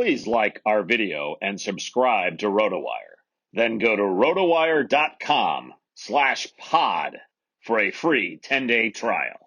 please like our video and subscribe to RotoWire. Then go to rotowire.com/pod for a free 10-day trial.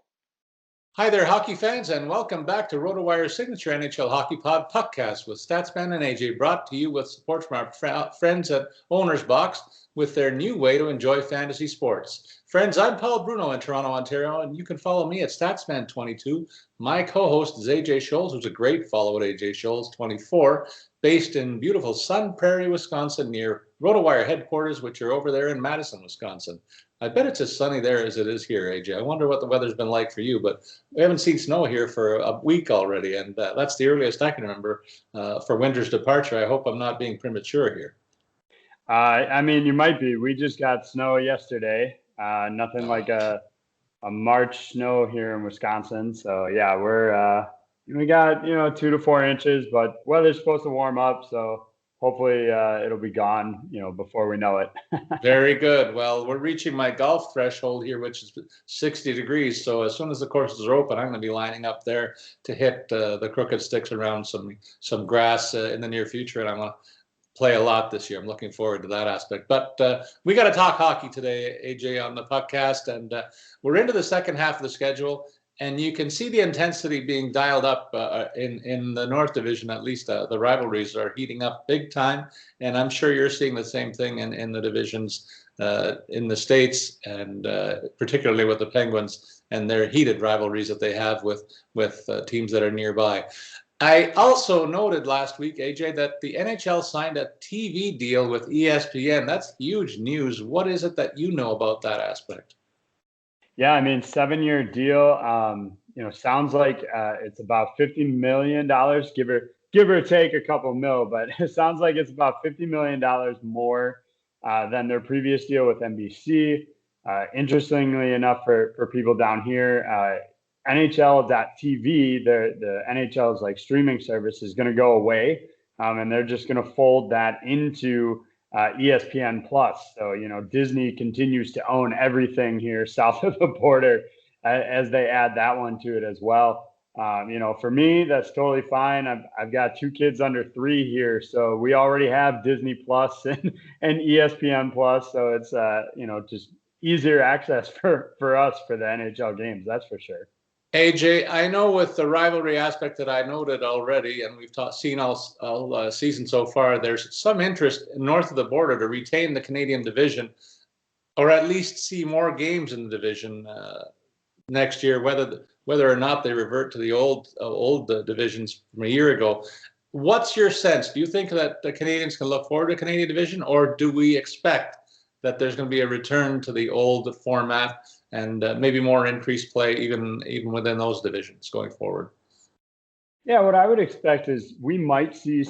Hi there, hockey fans, and welcome back to RotoWire's signature NHL Hockey Pod PuckCast with Statsman and AJ, brought to you with support from our friends at Owner's Box with their new way to enjoy fantasy sports. Friends, I'm Paul Bruno in Toronto, Ontario, and you can follow me at Statsman22. My co-host is AJ Scholes, who's a great follow at AJ Scholes24, based in beautiful Sun Prairie, Wisconsin, near RotoWire headquarters, which are over there in Madison, Wisconsin. I bet it's as sunny there as it is here, AJ. I wonder what the weather's been like for you, but we haven't seen snow here for a week already, and that's the earliest I can remember for winter's departure. I hope I'm not being premature here. I mean, you might be. We just got snow yesterday. Nothing like a March snow here in Wisconsin. So yeah, we got 2 to 4 inches, but weather's supposed to warm up, so hopefully it'll be gone before we know it. Very good. Well, we're reaching my golf threshold here, which is 60 degrees. So as soon as the courses are open, I'm going to be lining up there to hit the crooked sticks around some grass in the near future, and I'm going to play a lot this year. I'm looking forward to that aspect. But we got to talk hockey today, AJ, on the PuckCast, and we're into the second half of the schedule, and you can see the intensity being dialed up in the North Division. At least the rivalries are heating up big time, and I'm sure you're seeing the same thing in the divisions in the States, and particularly with the Penguins and their heated rivalries that they have with teams that are nearby. I also noted last week, AJ, that the NHL signed a TV deal with ESPN. That's huge news. What is it that you know about that aspect? Yeah, I mean, 7-year deal. Sounds like it's about $50 million, give or take a couple mil, but it sounds like it's about $50 million more than their previous deal with NBC. Interestingly enough, for people down here, NHL.TV, the NHL's like streaming service, is going to go away, and they're just going to fold that into ESPN Plus. So Disney continues to own everything here south of the border as they add that one to it as well. For me, that's totally fine. I've got 2 kids under 3 here, so we already have Disney Plus and ESPN Plus. So it's just easier access for us for the NHL games. That's for sure. AJ, I know with the rivalry aspect that I noted already, and we've seen all season so far, there's some interest north of the border to retain the Canadian division, or at least see more games in the division next year, whether or not they revert to the old divisions from a year ago. What's your sense? Do you think that the Canadians can look forward to the Canadian division, or do we expect that there's going to be a return to the old format and maybe more increased play even within those divisions going forward? Yeah, what I would expect is we might see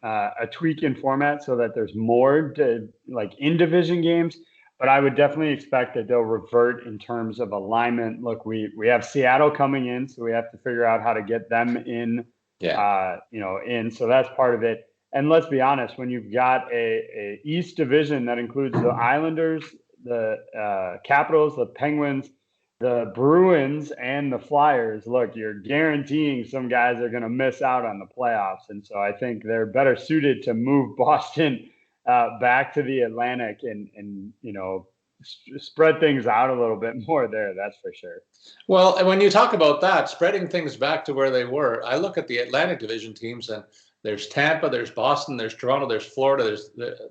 a tweak in format so that there's more in division games, but I would definitely expect that they'll revert in terms of alignment. Look, we have Seattle coming in, so we have to figure out how to get them in. So that's part of it. And let's be honest, when you've got a East Division that includes the Islanders, the Capitals, the Penguins, the Bruins, and the Flyers, look, you're guaranteeing some guys are going to miss out on the playoffs. And so I think they're better suited to move Boston back to the Atlantic and spread things out a little bit more there. That's for sure. Well, when you talk about that, spreading things back to where they were, I look at the Atlantic Division teams, and there's Tampa, there's Boston, there's Toronto, there's Florida.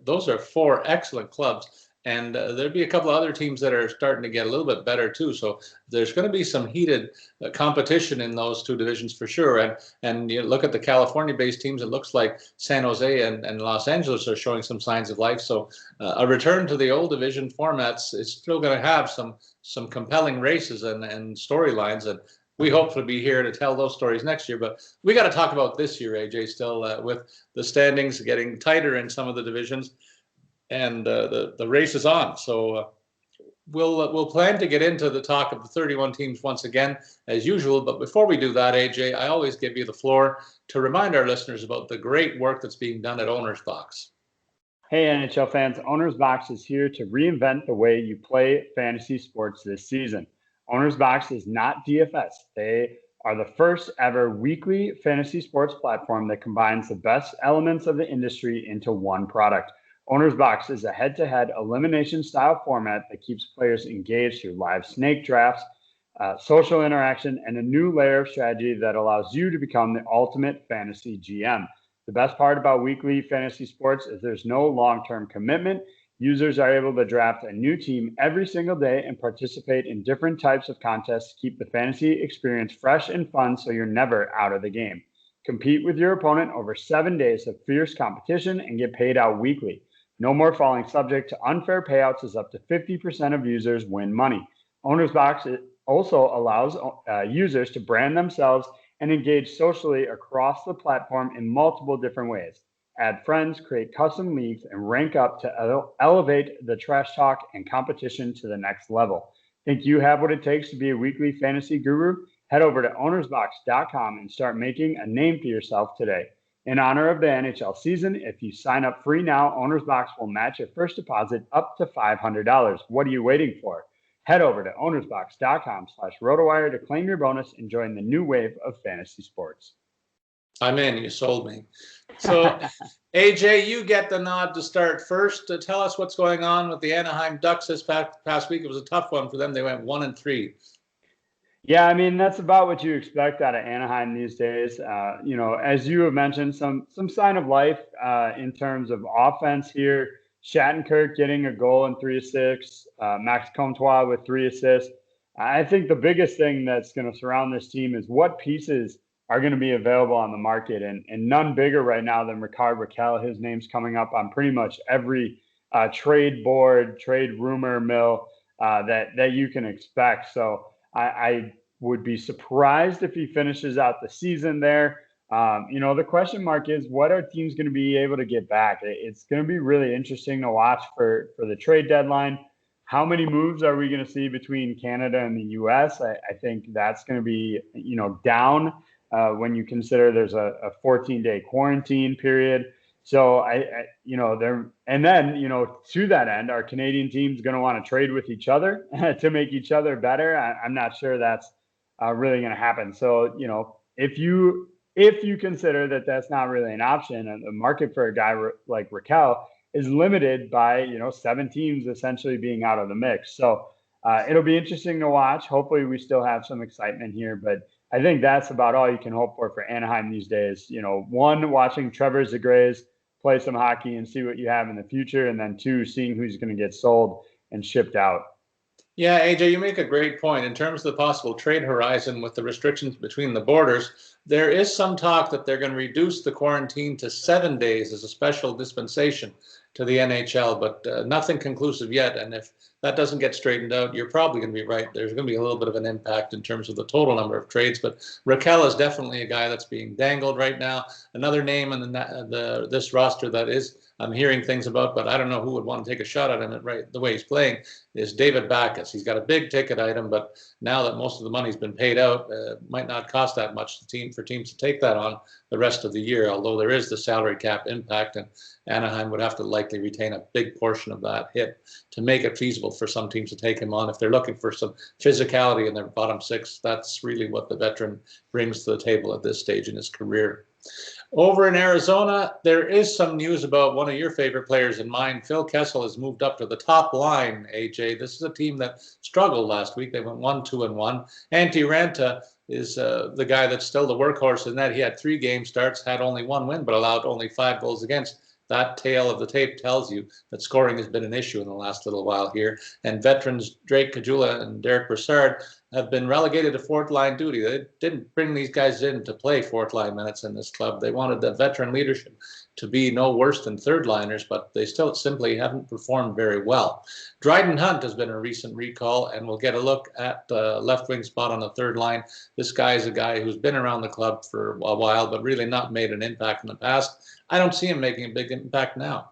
Those are 4 excellent clubs. And there'll be a couple of other teams that are starting to get a little bit better too. So there's going to be some heated competition in those 2 divisions for sure. And you look at the California-based teams, it looks like San Jose and Los Angeles are showing some signs of life. So a return to the old division formats is still going to have some compelling races and storylines. And we hope to be here to tell those stories next year. But we got to talk about this year, AJ, still with the standings getting tighter in some of the divisions. And the race is on. So we'll plan to get into the talk of the 31 teams once again, as usual. But before we do that, AJ, I always give you the floor to remind our listeners about the great work that's being done at Owner's Box. Hey, NHL fans, Owner's Box is here to reinvent the way you play fantasy sports this season. Owner's Box is not DFS. They are the first ever weekly fantasy sports platform that combines the best elements of the industry into one product. Owner's Box is a head-to-head elimination style format that keeps players engaged through live snake drafts, social interaction, and a new layer of strategy that allows you to become the ultimate fantasy GM. The best part about weekly fantasy sports is there's no long-term commitment. Users are able to draft a new team every single day and participate in different types of contests to keep the fantasy experience fresh and fun so you're never out of the game. Compete with your opponent over 7 days of fierce competition and get paid out weekly. No more falling subject to unfair payouts, as up to 50% of users win money. Owner's Box also allows users to brand themselves and engage socially across the platform in multiple different ways. Add friends, create custom leagues, and rank up to elevate the trash talk and competition to the next level. Think you have what it takes to be a weekly fantasy guru? Head over to ownersbox.com and start making a name for yourself today. In honor of the NHL season, if you sign up free now, Owner's Box will match your first deposit up to $500. What are you waiting for? Head over to ownersbox.com/rotowire to claim your bonus and join the new wave of fantasy sports. I'm in. You sold me. So, AJ, you get the nod to start first. Tell us what's going on with the Anaheim Ducks this past week. It was a tough one for them. They went 1-3. Yeah, I mean, that's about what you expect out of Anaheim these days. As you have mentioned, some sign of life in terms of offense here. Shattenkirk getting a goal and 3 assists. Max Comtois with 3 assists. I think the biggest thing that's going to surround this team is what pieces are going to be available on the market, and none bigger right now than Rickard Rakell. His name's coming up on pretty much every trade board, trade rumor mill that you can expect. So I would be surprised if he finishes out the season there. The question mark is, what are teams going to be able to get back? It's going to be really interesting to watch for the trade deadline. How many moves are we going to see between Canada and the U.S.? I think that's going to be, down when you consider there's a 14-day quarantine period. So to that end, are Canadian teams going to want to trade with each other to make each other better? I'm not sure that's really going to happen. So, if you consider that that's not really an option, and the market for a guy like Rakell is limited by, 7 teams essentially being out of the mix. So it'll be interesting to watch. Hopefully we still have some excitement here, but I think that's about all you can hope for Anaheim these days. One, watching Trevor Zegras play some hockey and see what you have in the future, and then 2, seeing who's going to get sold and shipped out. Yeah, AJ, you make a great point. In terms of the possible trade horizon with the restrictions between the borders, there is some talk that they're going to reduce the quarantine to 7 days as a special dispensation to the NHL, but nothing conclusive yet. And if that doesn't get straightened out, you're probably going to be right. There's going to be a little bit of an impact in terms of the total number of trades. But Rakell is definitely a guy that's being dangled right now. Another name in this roster that is I'm hearing things about, but I don't know who would want to take a shot at him the way he's playing, is David Backes. He's got a big ticket item, but now that most of the money's been paid out, might not cost that much for teams to take that on the rest of the year, although there is the salary cap impact, and Anaheim would have to likely retain a big portion of that hit to make it feasible for some teams to take him on. If they're looking for some physicality in their bottom 6, that's really what the veteran brings to the table at this stage in his career. Over in Arizona, there is some news about one of your favorite players in mine. Phil Kessel has moved up to the top line, AJ. This is a team that struggled last week. They went 1-2-1. Antti Ranta is the guy that's still the workhorse in that. He had 3 game starts, had only 1 win, but allowed only 5 goals against. That tale of the tape tells you that scoring has been an issue in the last little while here. And veterans Drake Caggiula and Derek Brassard have been relegated to 4th line duty. They didn't bring these guys in to play 4th line minutes in this club. They wanted the veteran leadership to be no worse than 3rd liners, but they still simply haven't performed very well. Dryden Hunt has been a recent recall, and we'll get a look at the left wing spot on the 3rd line. This guy is a guy who's been around the club for a while, but really not made an impact in the past. I don't see him making a big impact now.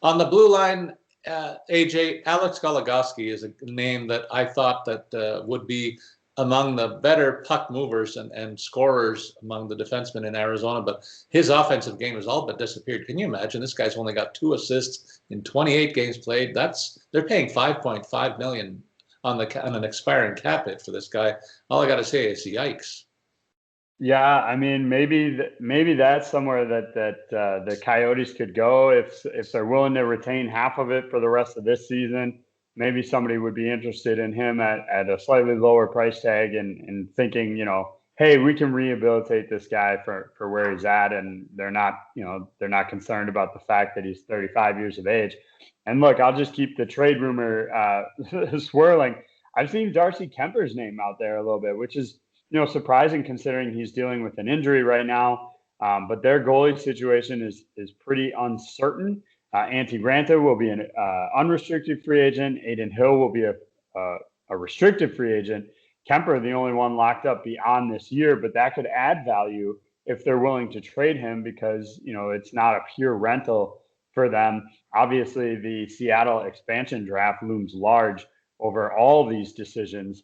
On the blue line, AJ, Alex Goligoski is a name that I thought that would be among the better puck movers and scorers among the defensemen in Arizona, but his offensive game has all but disappeared. Can you imagine? This guy's only got 2 assists in 28 games played. They're paying $5.5 million on an expiring cap hit for this guy. All I got to say is yikes. Yeah, I mean, maybe that's somewhere that the Coyotes could go if they're willing to retain half of it for the rest of this season. Maybe somebody would be interested in him at a slightly lower price tag and thinking, hey, we can rehabilitate this guy for where he's at, and they're not concerned about the fact that he's 35 years of age. And look, I'll just keep the trade rumor swirling. I've seen Darcy Kuemper's name out there a little bit, which is surprising considering he's dealing with an injury right now. But their goalie situation is pretty uncertain. Antti Ranta will be an unrestricted free agent. Aiden Hill will be a restricted free agent. Kuemper, the only one locked up beyond this year, but that could add value if they're willing to trade him because, it's not a pure rental for them. Obviously, the Seattle expansion draft looms large over all these decisions.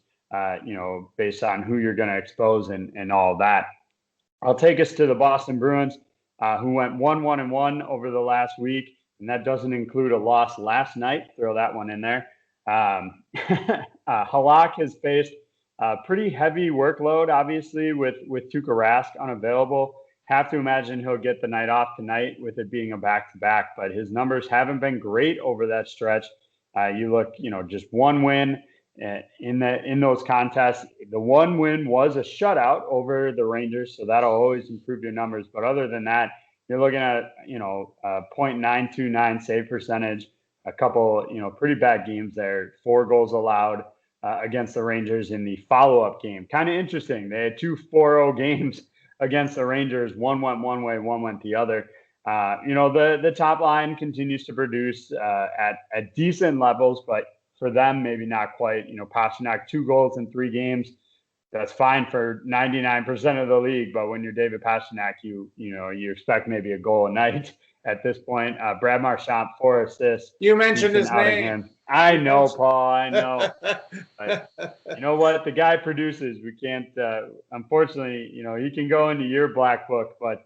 Based on who you're going to expose and all that. I'll take us to the Boston Bruins, who went 1-1-1 over the last week, and that doesn't include a loss last night. Throw that one in there. Halak has faced a pretty heavy workload, obviously, with Tuukka Rask unavailable. Have to imagine he'll get the night off tonight with it being a back-to-back, but his numbers haven't been great over that stretch. You look, just one win in those contests. The one win was a shutout over the Rangers, so that'll always improve your numbers. But other than that, you're looking at .929 save percentage, a couple pretty bad games there. 4 goals allowed against the Rangers in the follow-up game. Kind of interesting. They had 2 4-0 games against the Rangers. One went one way, one went the other. The top line continues to produce at decent levels, but for them, maybe not quite. Pastrnak, 2 goals in 3 games. That's fine for 99% of the league. But when you're David Pastrnak, you expect maybe a goal a night at this point. Brad Marchand, 4 assists. You mentioned his name. I know, Paul. I know. But you know what? The guy produces. We can't. Unfortunately, he can go into your black book, but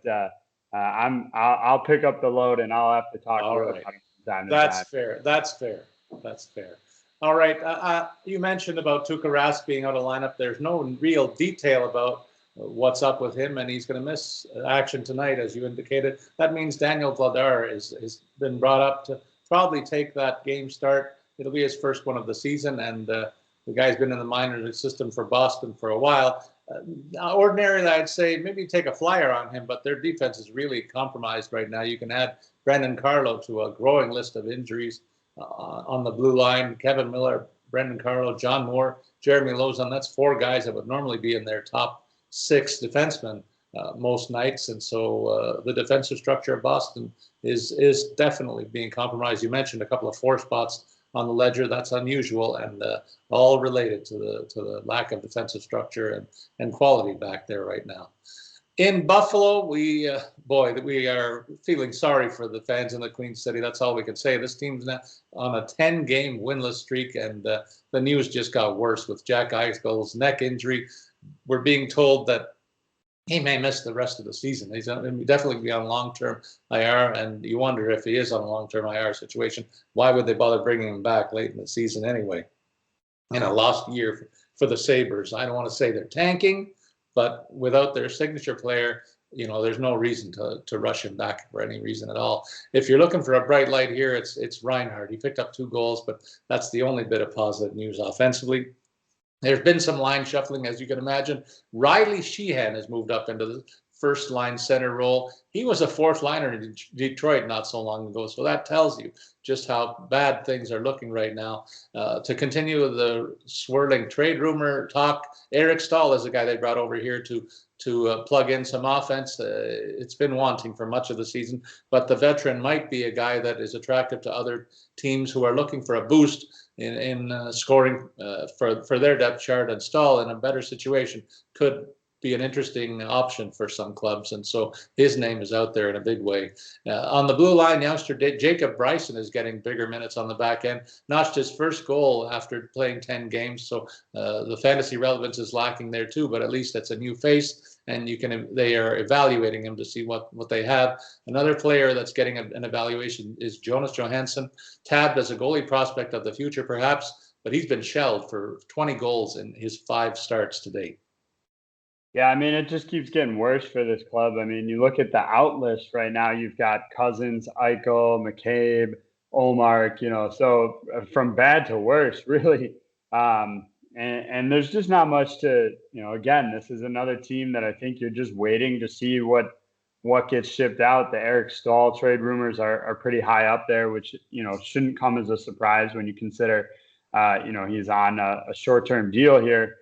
I'll pick up the load and I'll have to talk to him from time to time. That's fair. All right. You mentioned about Tuukka Rask being out of lineup. There's no real detail about what's up with him, and he's going to miss action tonight, as you indicated. That means Daniel Vladar has been brought up to probably take that game start. It'll be his first one of the season, and the guy's been in the minor system for Boston for a while. Ordinarily, I'd say maybe take a flyer on him, but their defense is really compromised right now. You can add Brendan Carlo to a growing list of injuries on the blue line. Kevin Miller, Brendan Carlo, John Moore, Jeremy Lozon. That's 4 guys that would normally be in their top 6 defensemen most nights. And so the defensive structure of Boston is definitely being compromised. You mentioned a couple of 4 spots on the ledger. That's unusual and all related to the lack of defensive structure and quality back there right now. In Buffalo, we are feeling sorry for the fans in the Queen City. That's all we can say. This team's now on a 10-game winless streak, and the news just got worse with Jack Eichel's neck injury. We're being told that he may miss the rest of the season. He's definitely be on long-term IR, and you wonder if he is on a long-term IR situation, why would they bother bringing him back late in the season anyway? In a lost year for the Sabres. I don't want to say they're tanking, but without their signature player, there's no reason to rush him back for any reason at all. If you're looking for a bright light here, it's Reinhart. He picked up 2 goals, but that's the only bit of positive news offensively. There's been some line shuffling, as you can imagine. Riley Sheehan has moved up into the first line center role. He was a 4th liner in Detroit not so long ago, so that tells you just how bad things are looking right now. To continue the swirling trade rumor talk, Eric Stahl is the guy they brought over here to plug in some offense. It's been wanting for much of the season, but the veteran might be a guy that is attractive to other teams who are looking for a boost in scoring for their depth chart, and Stahl in a better situation could be an interesting option for some clubs, and so his name is out there in a big way. On the blue line, youngster Jacob Bryson is getting bigger minutes on the back end. Notched his first goal after playing 10 games, so the fantasy relevance is lacking there too, but at least it's a new face, and they are evaluating him to see what they have. Another player that's getting an evaluation is Jonas Johansson, tabbed as a goalie prospect of the future perhaps, but he's been shelled for 20 goals in his 5 starts to date. Yeah, I mean, it just keeps getting worse for this club. I mean, you look at the out list right now, you've got Cousins, Eichel, McCabe, Olmark, so from bad to worse, really. And there's just not much to, again, this is another team that I think you're just waiting to see what gets shipped out. The Eric Staal trade rumors are pretty high up there, which, shouldn't come as a surprise when you consider, he's on a short-term deal here.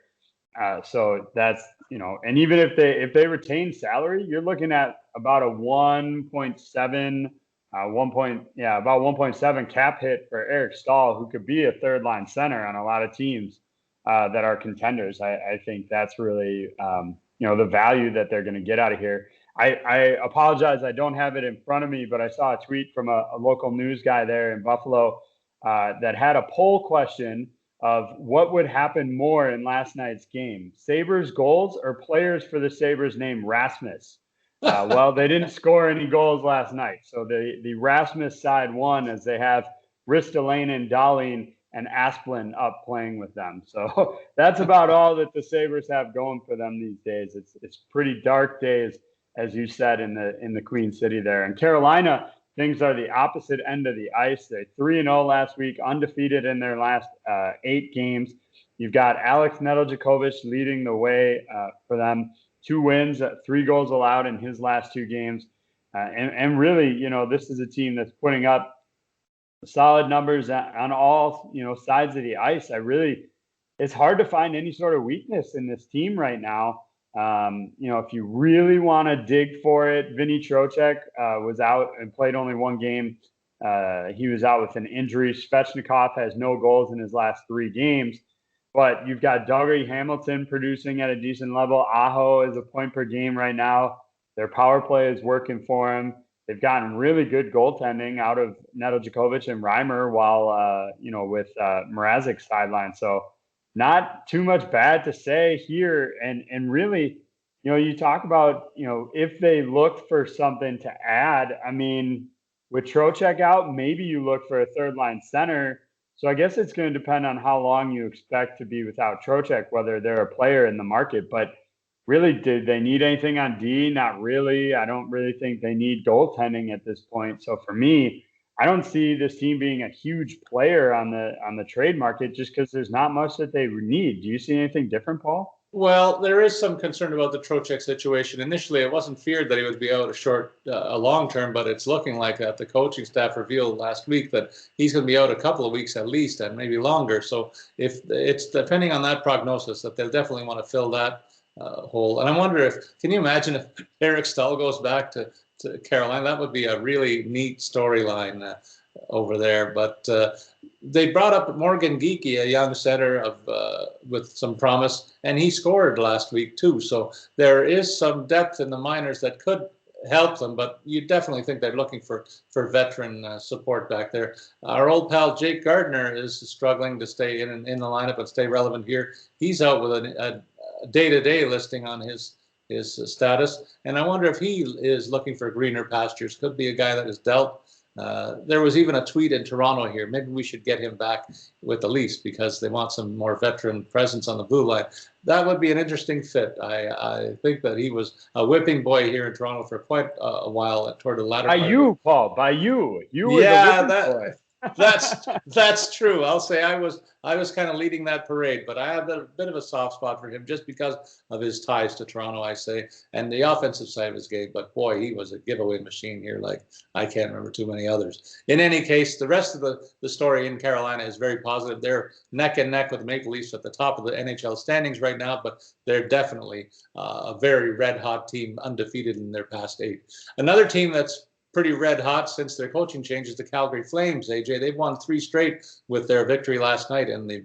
So that's, and even if they retain salary, you're looking at about a 1.7, about 1.7 cap hit for Eric Staal, who could be a third line center on a lot of teams that are contenders. I think that's really, the value that they're going to get out of here. I apologize, I don't have it in front of me, but I saw a tweet from a local news guy there in Buffalo that had a poll question of what would happen more in last night's game, Sabres goals or players for the Sabres named Rasmus. Well, they didn't score any goals last night. So the Rasmus side won, as they have Ristolainen, Dahlin, and Espn up playing with them. So that's about all that the Sabres have going for them these days. It's pretty dark days, as you said, in the Queen City there. And Carolina, things are the opposite end of the ice. They're 3-0 last week, undefeated in their last 8 games. You've got Alex Nedeljkovic leading the way for them. 2 wins, 3 goals allowed in his last 2 games. And really, this is a team that's putting up solid numbers on all, sides of the ice. It's hard to find any sort of weakness in this team right now. If you really want to dig for it, Vinny Trocheck was out and played only 1 game. He was out with an injury. Svechnikov has no goals in his last 3 games. But you've got Dougie Hamilton producing at a decent level. Aho is a point per game right now. Their power play is working for him. They've gotten really good goaltending out of Nedeljkovic and Reimer while, with Mrazek's sideline. So not too much bad to say here. And really, you talk about, if they look for something to add, I mean, with Trocheck out, maybe you look for a third line center. So I guess it's going to depend on how long you expect to be without Trocheck, whether they're a player in the market. But really, did they need anything on D? Not really. I don't really think they need goaltending at this point. So for me, I don't see this team being a huge player on the trade market just because there's not much that they need. Do you see anything different, Paul? Well, there is some concern about the Trocheck situation. Initially, it wasn't feared that he would be out a long term, but it's looking like the coaching staff revealed last week that he's going to be out a couple of weeks at least, and maybe longer. So if it's depending on that prognosis, that they'll definitely want to fill that hole. And I wonder can you imagine if Eric Staal goes back to Carolina? That would be a really neat storyline over there. But they brought up Morgan Geekie, a young center with some promise, and he scored last week too. So there is some depth in the minors that could help them, but you definitely think they're looking for veteran support back there. Our old pal Jake Gardiner is struggling to stay in the lineup and stay relevant here. He's out with a day-to-day listing on his status, and I wonder if he is looking for greener pastures. Could be a guy that is dealt. There was even a tweet in Toronto here. Maybe we should get him back with the Leafs because they want some more veteran presence on the blue line. That would be an interesting fit. I think that he was a whipping boy here in Toronto for quite a while toward the latter. By you, Paul. By you. You were the whipping boy. That's true. I'll say I was kind of leading that parade, but I have a bit of a soft spot for him just because of his ties to Toronto, I say, and the offensive side of his game. But boy, he was a giveaway machine here, like I can't remember too many others. In any case, the rest of the story in Carolina is very positive. They're neck and neck with the Maple Leafs at the top of the NHL standings right now, but they're definitely a very red-hot team, undefeated in their past 8. Another team that's pretty red hot since their coaching changes, the Calgary Flames. AJ, they've won 3 straight with their victory last night in the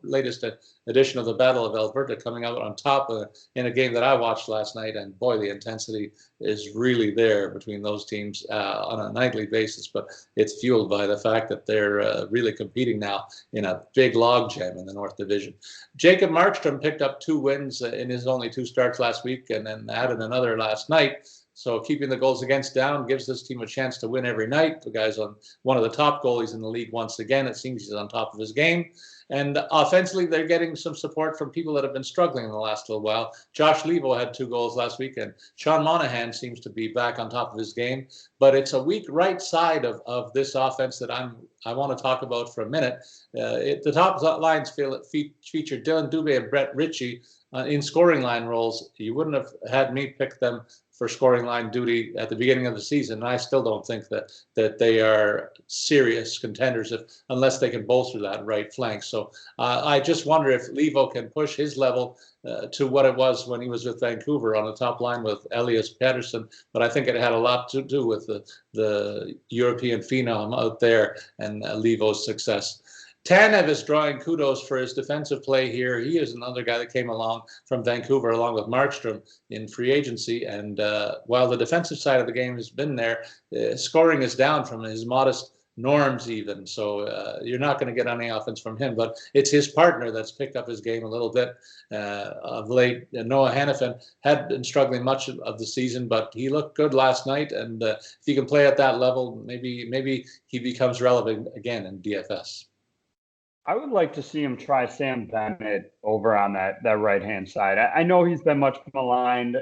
latest edition of the Battle of Alberta, coming out on top in a game that I watched last night. And boy, the intensity is really there between those teams on a nightly basis. But it's fueled by the fact that they're really competing now in a big logjam in the North Division. Jacob Markstrom picked up 2 wins in his only 2 starts last week, and then added another last night. So keeping the goals against down gives this team a chance to win every night. The guy's on one of the top goalies in the league once again. It seems he's on top of his game. And offensively, they're getting some support from people that have been struggling in the last little while. Josh Leivo had 2 goals last week, and Sean Monahan seems to be back on top of his game. But it's a weak right side of this offense that I want to talk about for a minute. The top lines feature Dylan Dubé and Brett Ritchie in scoring line roles. You wouldn't have had me pick them for scoring line duty at the beginning of the season. I still don't think that they are serious contenders unless they can bolster that right flank. So I just wonder if Leivo can push his level to what it was when he was with Vancouver on the top line with Elias Pettersson. But I think it had a lot to do with the European phenom out there and Leivo's success. Tanev is drawing kudos for his defensive play here. He is another guy that came along from Vancouver along with Markstrom in free agency. And while the defensive side of the game has been there, scoring is down from his modest norms even. So you're not going to get any offense from him. But it's his partner that's picked up his game a little bit of late. Noah Hannafin had been struggling much of the season, but he looked good last night. And if he can play at that level, maybe he becomes relevant again in DFS. I would like to see him try Sam Bennett over on that right-hand side. I know he's been much maligned,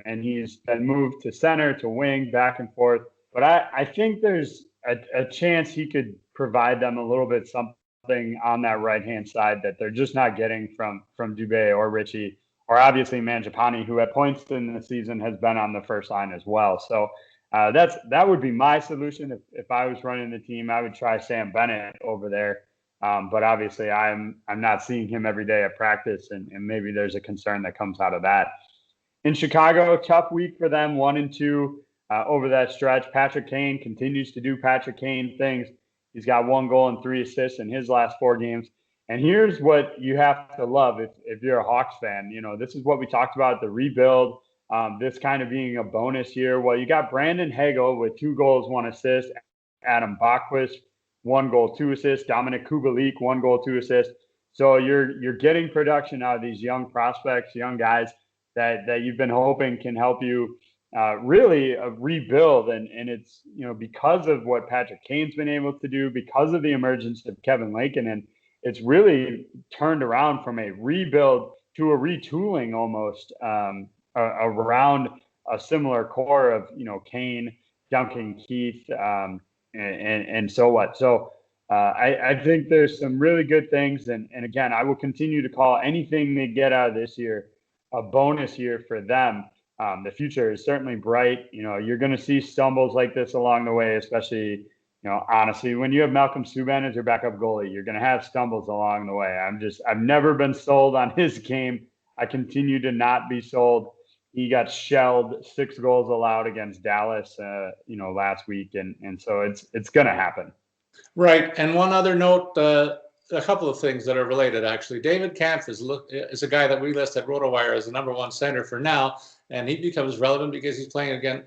and he's been moved to center, to wing, back and forth. But I think there's a chance he could provide them a little bit something on that right-hand side that they're just not getting from Dubé or Ritchie, or obviously Mangiapane, who at points in the season has been on the first line as well. So that would be my solution. If I was running the team, I would try Sam Bennett over there. But obviously, I'm not seeing him every day at practice, and maybe there's a concern that comes out of that. In Chicago, tough week for them, 1-2 over that stretch. Patrick Kane continues to do Patrick Kane things. He's got 1 goal and 3 assists in his last 4 games. And here's what you have to love if you're a Hawks fan. You know, this is what we talked about, the rebuild, this kind of being a bonus here. Well, you got Brandon Hagel with 2 goals, 1 assist. Adam Bachquist, 1 goal, 2 assists. Dominic Kubalik, 1 goal, 2 assists. So you're getting production out of these young prospects, young guys that you've been hoping can help you really rebuild. And it's, you know, because of what Patrick Kane's been able to do, because of the emergence of Kevin Lankinen, it's really turned around from a rebuild to a retooling almost around a similar core of, you know, Kane, Duncan, Keith, and so what. So I think there's some really good things. And again, I will continue to call anything they get out of this year a bonus year for them. The future is certainly bright. You know, you're going to see stumbles like this along the way, especially, you know, honestly, when you have Malcolm Subban as your backup goalie, you're going to have stumbles along the way. I've never been sold on his game. I continue to not be sold. He got shelled, 6 goals allowed against Dallas, you know, last week. And so it's going to happen. Right. And one other note, a couple of things that are related, actually. David Kampf is a guy that we list at RotoWire as the #1 center for now, and he becomes relevant because he's playing again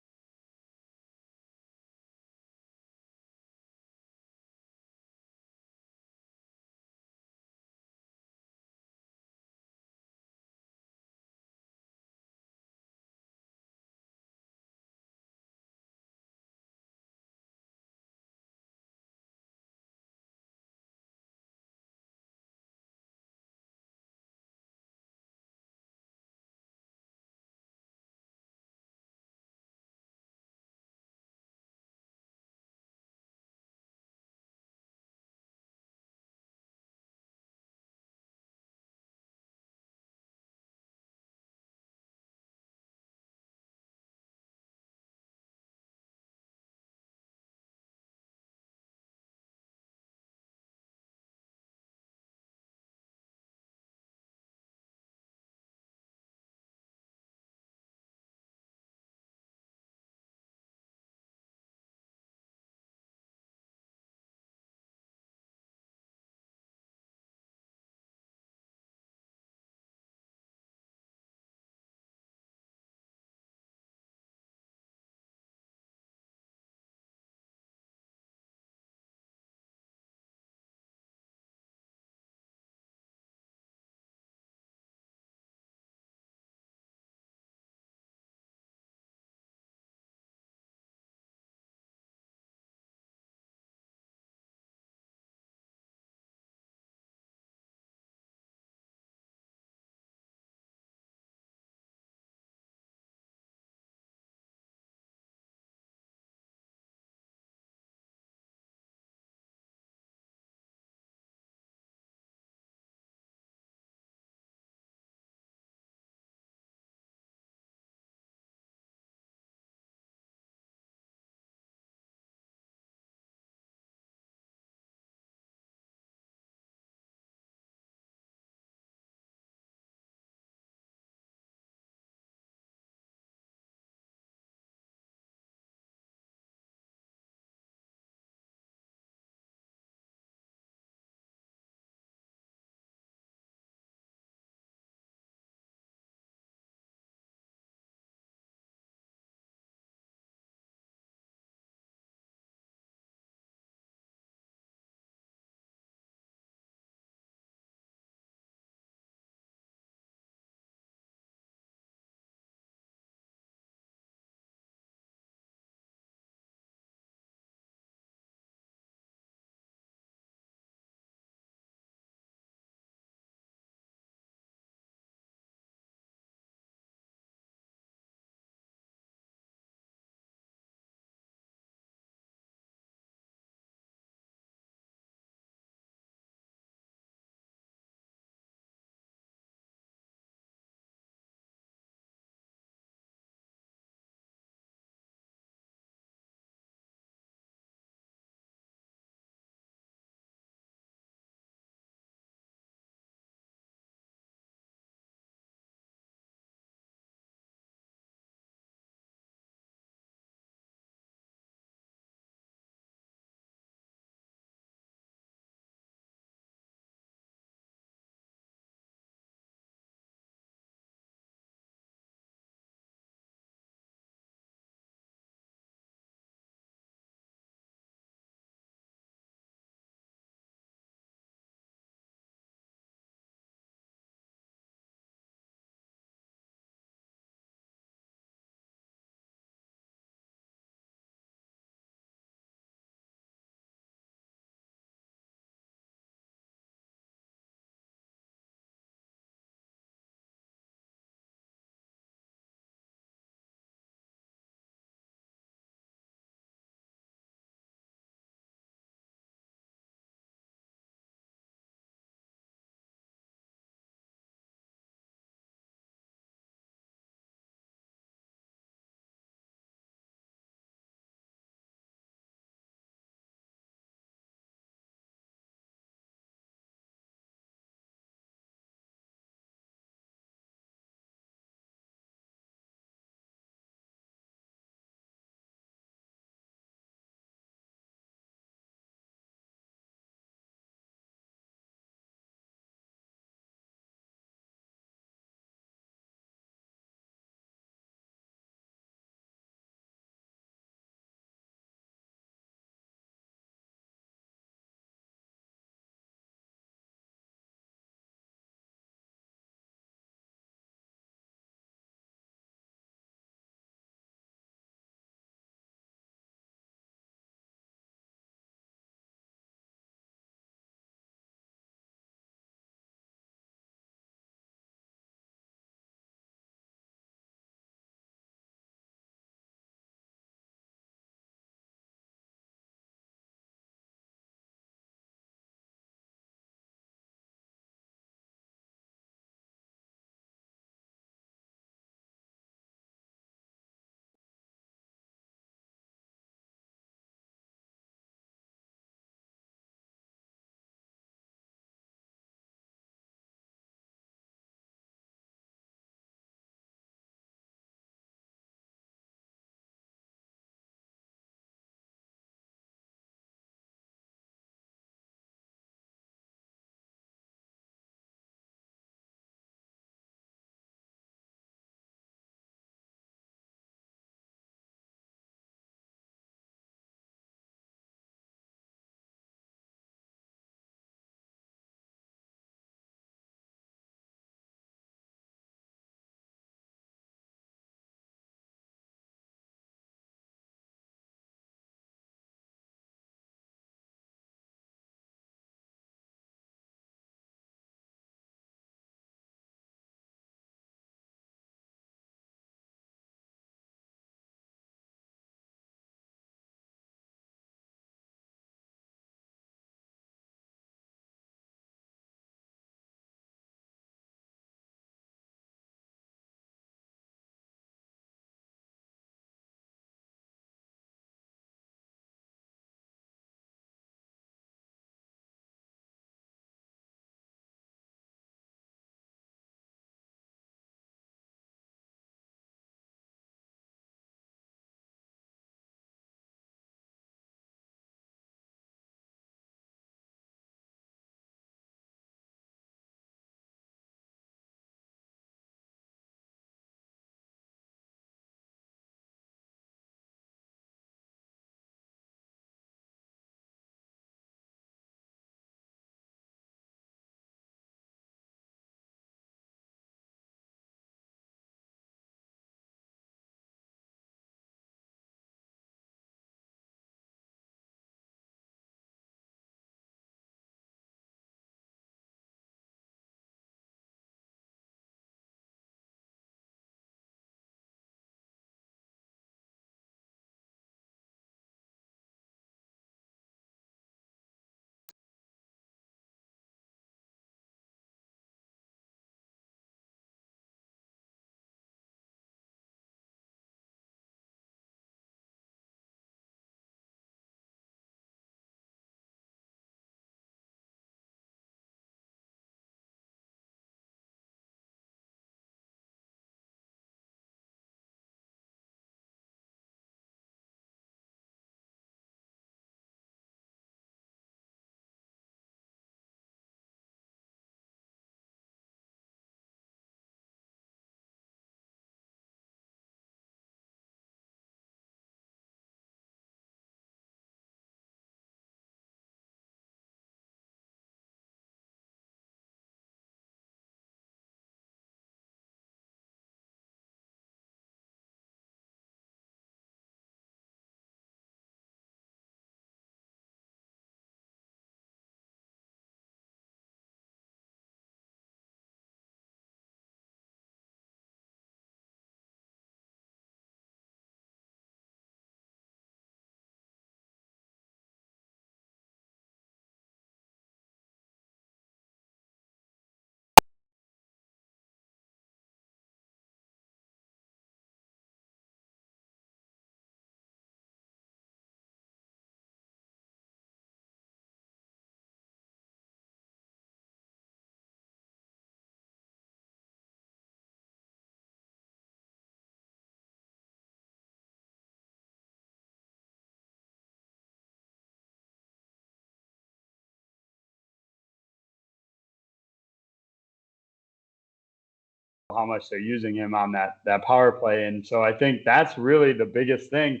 how much they're using him on that power play. And so I think that's really the biggest thing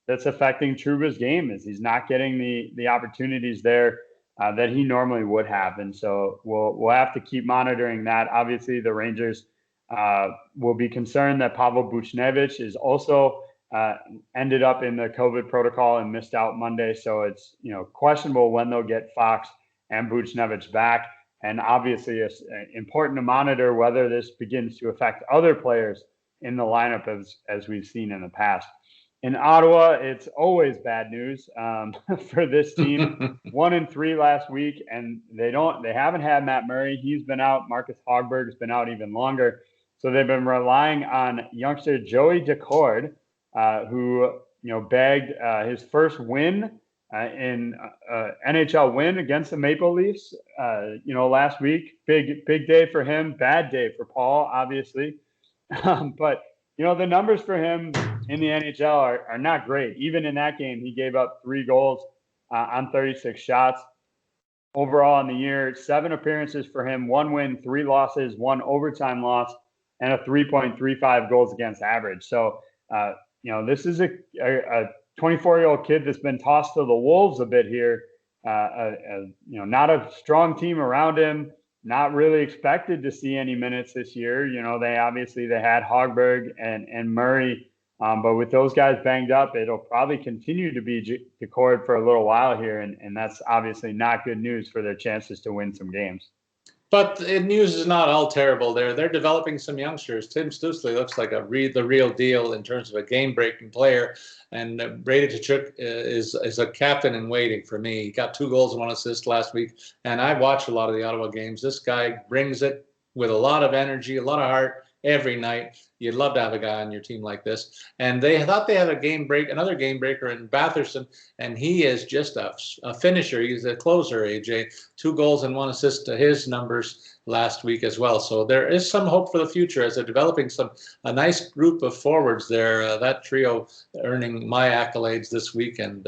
that's affecting Trouba's game, is he's not getting the opportunities there that he normally would have. And so we'll have to keep monitoring that. Obviously, the Rangers will be concerned that Pavel Buchnevich is also ended up in the COVID protocol and missed out Monday. So it's questionable when they'll get Fox and Buchnevich back. And obviously, it's important to monitor whether this begins to affect other players in the lineup as we've seen in the past. In Ottawa, it's always bad news for this team. 1-3 last week, and they haven't had Matt Murray. He's been out. Marcus Hogberg's been out even longer. So they've been relying on youngster Joey Daccord, who bagged his first win in NHL win against the Maple Leafs, last week. Big day for him. Bad day for Paul, obviously. But the numbers for him in the NHL are not great. Even in that game, he gave up 3 goals on 36 shots. Overall in the year, 7 appearances for him, 1 win, 3 losses, 1 overtime loss, and a 3.35 goals against average. So, this is a 24-year-old kid that's been tossed to the wolves a bit here. Not a strong team around him. Not really expected to see any minutes this year. They had Hogberg and Murray, but with those guys banged up, it'll probably continue to be Daccord for a little while here, and that's obviously not good news for their chances to win some games. But the news is not all terrible there. They're developing some youngsters. Tim Stützle looks like the real deal in terms of a game-breaking player. And Brady Tkachuk is a captain in waiting for me. He got 2 goals and 1 assist last week. And I watched a lot of the Ottawa games. This guy brings it with a lot of energy, a lot of heart every night. You'd love to have a guy on your team like this. And they thought they had another game breaker in Batherson, and he is just a finisher. He's a closer, AJ. 2 goals and 1 assist to his numbers last week as well. So there is some hope for the future as they're developing a nice group of forwards there. That trio earning my accolades this week, and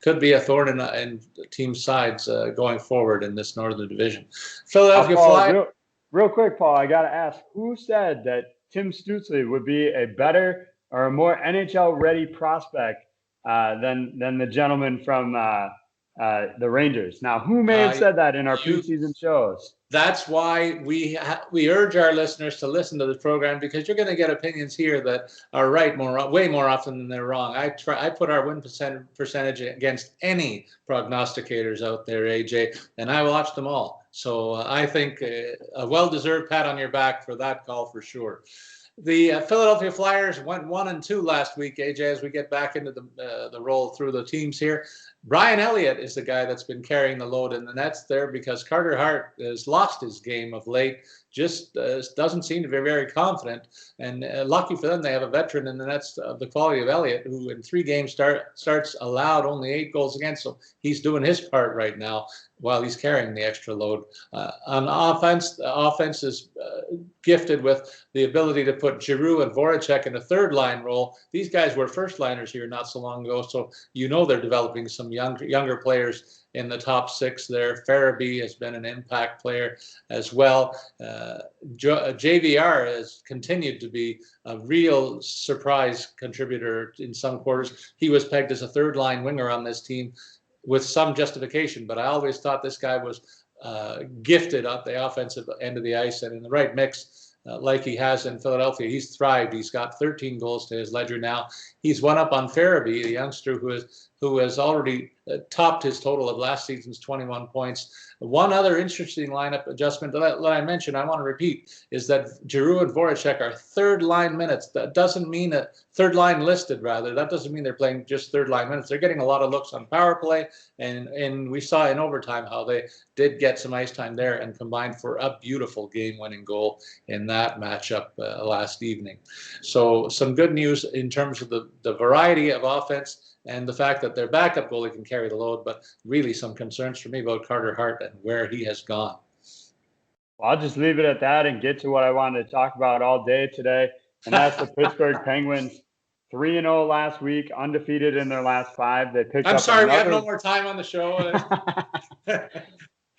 could be a thorn in team sides going forward in this Northern Division. Philadelphia Flyers. Real quick, Paul, I got to ask, who said that Tim Stützle would be a better or a more NHL-ready prospect than the gentleman from the Rangers? Now, who may have said that in our preseason shows? That's why we urge our listeners to listen to the program, because you're going to get opinions here that are right way more often than they're wrong. I put our win percentage against any prognosticators out there, AJ, and I watch them all. So I think a well-deserved pat on your back for that call for sure. The Philadelphia Flyers went 1-2 last week, AJ, as we get back into the roll through the teams here. Brian Elliott is the guy that's been carrying the load in the nets there, because Carter Hart has lost his game of late, just doesn't seem to be very confident. And lucky for them, they have a veteran in the nets of the quality of Elliott, who in 3 games starts allowed only 8 goals against. So he's doing his part right now while he's carrying the extra load. On offense, the offense is gifted with the ability to put Giroud and Voracek in a third-line role. These guys were first-liners here not so long ago, so they're developing some younger players in the top 6 there. Farabee has been an impact player as well. JVR has continued to be a real surprise contributor in some quarters. He was pegged as a third-line winger on this team with some justification, but I always thought this guy was gifted at the offensive end of the ice, and in the right mix, like he has in Philadelphia, he's thrived. He's got 13 goals to his ledger now. He's one up on Farabee, the youngster who has already topped his total of last season's 21 points. One other interesting lineup adjustment that I mentioned, I want to repeat, is that Giroud and Voracek are third-line minutes. That doesn't mean third-line listed, rather. That doesn't mean they're playing just third-line minutes. They're getting a lot of looks on power play, and we saw in overtime how they did get some ice time there and combined for a beautiful game-winning goal in that matchup last evening. So some good news in terms of the variety of offense and the fact that their backup goalie can carry the load, but really some concerns for me about Carter Hart and where he has gone. Well, I'll just leave it at that and get to what I wanted to talk about all day today, and that's the Pittsburgh Penguins. 3-0 last week, undefeated in their last 5. They picked I'm up sorry, we have no more time on the show.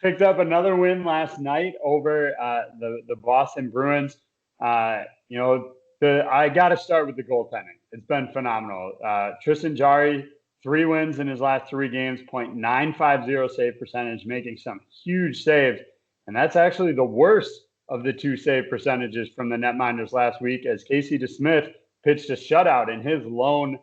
Picked up another win last night over the Boston Bruins. I got to start with the goaltending. It's been phenomenal. Tristan Jarry, 3 wins in his last 3 games, .950 save percentage, making some huge saves. And that's actually the worst of the 2 save percentages from the netminders last week, as Casey DeSmith pitched a shutout in his lone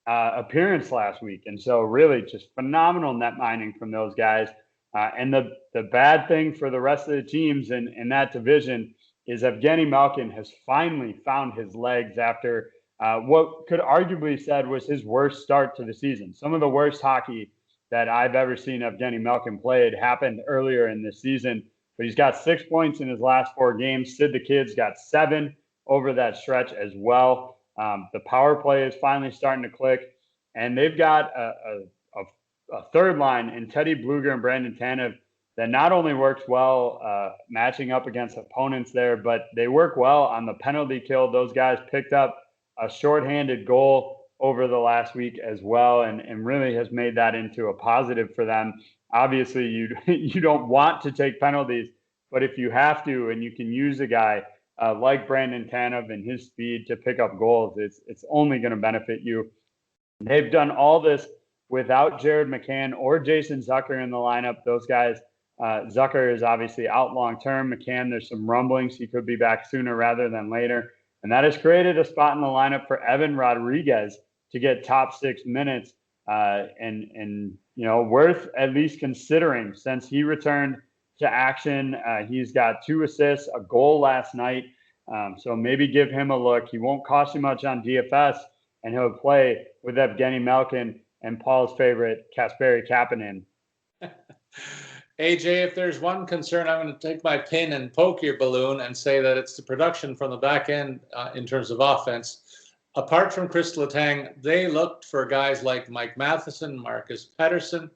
appearance last week. And so really just phenomenal netminding from those guys. And the bad thing for the rest of the teams in that division is Evgeny Malkin has finally found his legs after what could arguably said was his worst start to the season. Some of the worst hockey that I've ever seen Evgeny Malkin played happened earlier in this season, but he's got 6 points in his last 4 games. Sid the Kid's got 7 over that stretch as well. The power play is finally starting to click, and they've got a third line in Teddy Bluger and Brandon Tanev that not only works well matching up against opponents there, but they work well on the penalty kill. Those guys picked up a shorthanded goal over the last week as well, and really has made that into a positive for them. Obviously, you don't want to take penalties, but if you have to and you can use a guy like Brandon Tanev and his speed to pick up goals, it's only going to benefit you. They've done all this without Jared McCann or Jason Zucker in the lineup. Those guys, Zucker is obviously out long-term. McCann, there's some rumblings he could be back sooner rather than later. And that has created a spot in the lineup for Evan Rodriguez to get top 6 minutes and worth at least considering since he returned to action. He's got 2 assists, a goal last night. So maybe give him a look. He won't cost you much on DFS, and he'll play with Evgeny Malkin and Paul's favorite, Kasperi Kapanen. AJ, if there's one concern, I'm going to take my pin and poke your balloon and say that it's the production from the back end in terms of offense. Apart from Chris Letang, they looked for guys like Mike Matheson, Marcus Pettersson,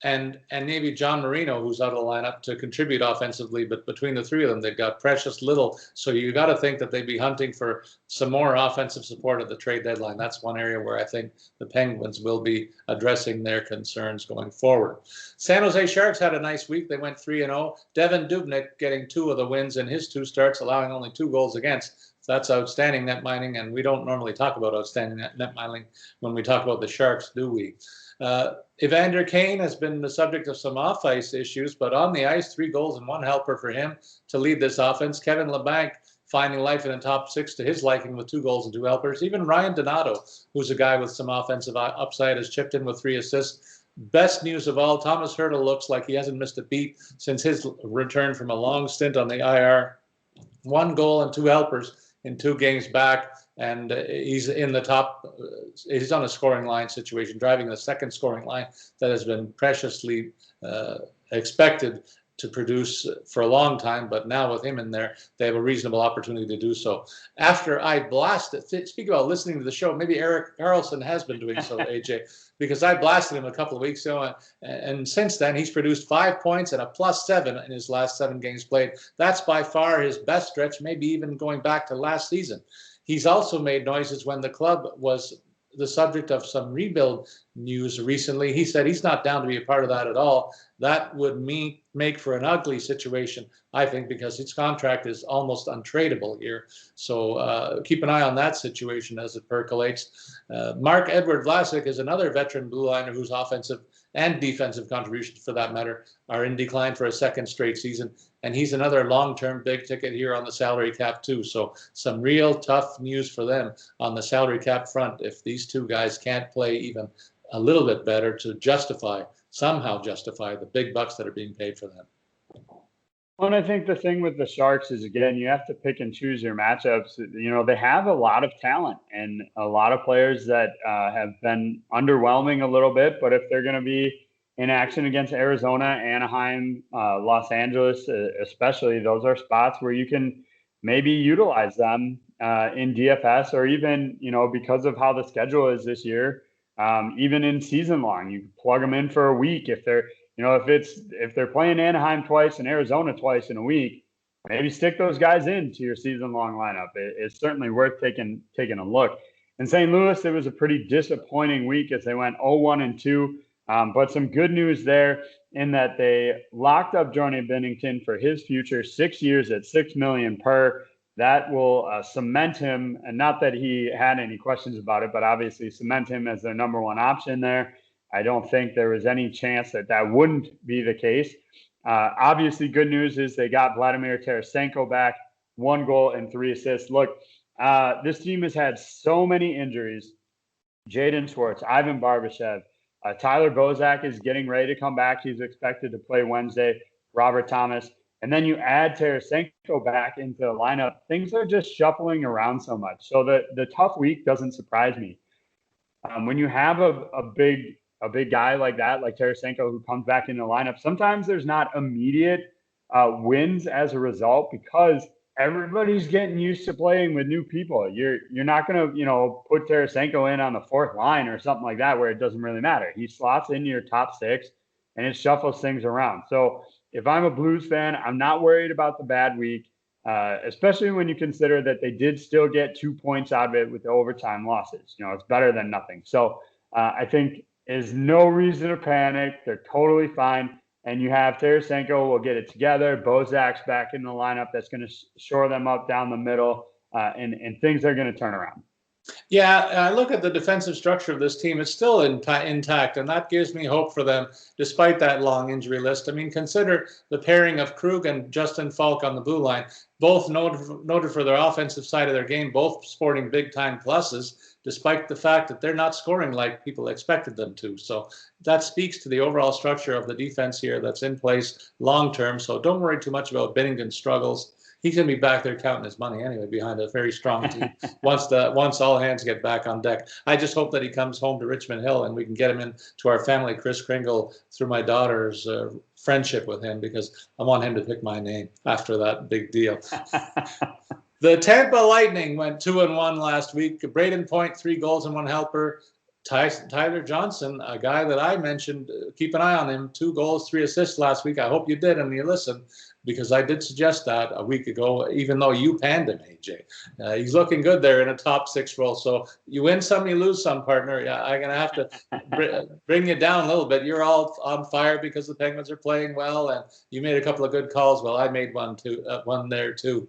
and maybe John Marino, who's out of the lineup, to contribute offensively. But between the 3 of them, they've got precious little. So you got to think that they'd be hunting for some more offensive support at the trade deadline. That's one area where I think the Penguins will be addressing their concerns going forward. San Jose Sharks had a nice week. They went 3-0. Devin Dubnyk getting 2 of the wins in his 2 starts, allowing only 2 goals against. That's outstanding net mining, and we don't normally talk about outstanding net mining when we talk about the Sharks, do we? Evander Kane has been the subject of some off-ice issues, but on the ice, 3 goals and 1 helper for him to lead this offense. Kevin Labanc finding life in the top 6 to his liking with 2 goals and 2 helpers. Even Ryan Donato, who's a guy with some offensive upside, has chipped in with 3 assists. Best news of all, Thomas Hertl looks like he hasn't missed a beat since his return from a long stint on the IR. 1 goal and 2 helpers in 2 games back. And he's in the top, he's on a scoring line situation, driving the second scoring line that has been preciously expected to produce for a long time. But now with him in there, they have a reasonable opportunity to do so. After I blasted, speak about listening to the show, maybe Eric Carlson has been doing so, AJ, because I blasted him a couple of weeks ago. And since then, he's produced 5 points and a +7 in his last 7 games played. That's by far his best stretch, maybe even going back to last season. He's also made noises when the club was the subject of some rebuild news recently. He said he's not down to be a part of that at all. That would make for an ugly situation, I think, because his contract is almost untradeable here. So keep an eye on that situation as it percolates. Marc-Edouard Vlasic is another veteran blue liner whose offensive and defensive contributions, for that matter, are in decline for a 2nd straight season. And he's another long-term big ticket here on the salary cap too. So some real tough news for them on the salary cap front if these 2 guys can't play even a little bit better to somehow justify the big bucks that are being paid for them. Well, and I think the thing with the Sharks is, again, you have to pick and choose your matchups. They have a lot of talent and a lot of players that have been underwhelming a little bit. But if they're going to be in action against Arizona, Anaheim, Los Angeles, especially, those are spots where you can maybe utilize them in DFS, or even, because of how the schedule is this year, even in season long, you plug them in for a week. If they're, if they're playing Anaheim twice and Arizona twice in a week, maybe stick those guys into your season long lineup. It's certainly worth taking a look. In St. Louis, it was a pretty disappointing week as they went 0-1-2. But some good news there in that they locked up Jordan Binnington for his future, 6 years at $6 million per. that will cement him, and not that he had any questions about it, but obviously cement him as their number one option there. I don't think there was any chance that that wouldn't be the case. Obviously, good news is they got Vladimir Teresenko back, 1 goal and 3 assists. Look, this team has had so many injuries. Jaden Schwartz, Ivan Barbashev, Tyler Bozak is getting ready to come back. He's expected to play Wednesday. Robert Thomas. And then you add Tarasenko back into the lineup. Things are just shuffling around so much. So the tough week doesn't surprise me. When you have a big guy like that, like Tarasenko, who comes back in the lineup, sometimes there's not immediate wins as a result because everybody's getting used to playing with new people. You're not going to, put Tarasenko in on the 4th line or something like that where it doesn't really matter. He slots into your top 6 and it shuffles things around. So if I'm a Blues fan, I'm not worried about the bad week, especially when you consider that they did still get 2 points out of it with the overtime losses. It's better than nothing. So I think there's no reason to panic. They're totally fine. And you have Tarasenko will get it together. Bozak's back in the lineup. That's going to shore them up down the middle, and things are going to turn around. Yeah, I look at the defensive structure of this team. It's still intact, and that gives me hope for them, despite that long injury list. I mean, consider the pairing of Krug and Justin Falk on the blue line, both noted for their offensive side of their game, both sporting big-time pluses, despite the fact that they're not scoring like people expected them to. So that speaks to the overall structure of the defense here that's in place long-term. So don't worry too much about Binnington's struggles. He's going to be back there counting his money anyway behind a very strong team once all hands get back on deck. I just hope that he comes home to Richmond Hill and we can get him into our family, Chris Kringle, through my daughter's friendship with him, because I want him to pick my name after that big deal. The Tampa Lightning went 2-1 last week. Braden Point, 3 goals and 1 helper. Tyler Johnson, a guy that I mentioned, keep an eye on him, 2 goals, 3 assists last week. I hope you did and you listened, because I did suggest that a week ago, even though you panned him, AJ. He's looking good there in a top 6 role. So you win some, you lose some, partner. Yeah, I'm going to have to bring you down a little bit. You're all on fire because the Penguins are playing well, and you made a couple of good calls. Well, I made one there too.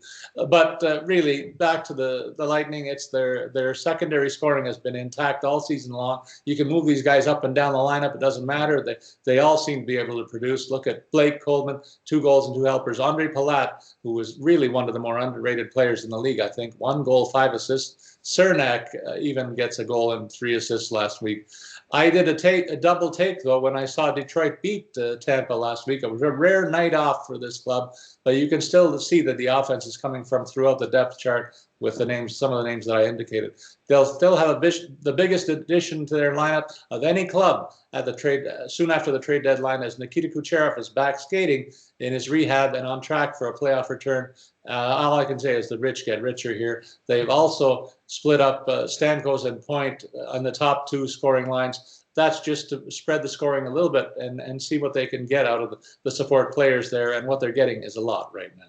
But really, back to the Lightning, it's their secondary scoring has been intact all season long. You can move these guys up and down the lineup. It doesn't matter. They all seem to be able to produce. Look at Blake Coleman, 2 goals and 2 helpers. Andre Palat, who was really one of the more underrated players in the league, I think, 1 goal, 5 assists. Cernak even gets a goal and 3 assists last week. I did a double take, though, when I saw Detroit beat Tampa last week. It was a rare night off for this club, but you can still see that the offense is coming from throughout the depth chart with some of the names that I indicated. They'll still have the biggest addition to their lineup of any club at the trade soon after the trade deadline, as Nikita Kucherov is back skating in his rehab and on track for a playoff return. All I can say is the rich get richer here. They've also split up Stamkos and Point on the top 2 scoring lines. That's just to spread the scoring a little bit and see what they can get out of the support players there, and what they're getting is a lot right now.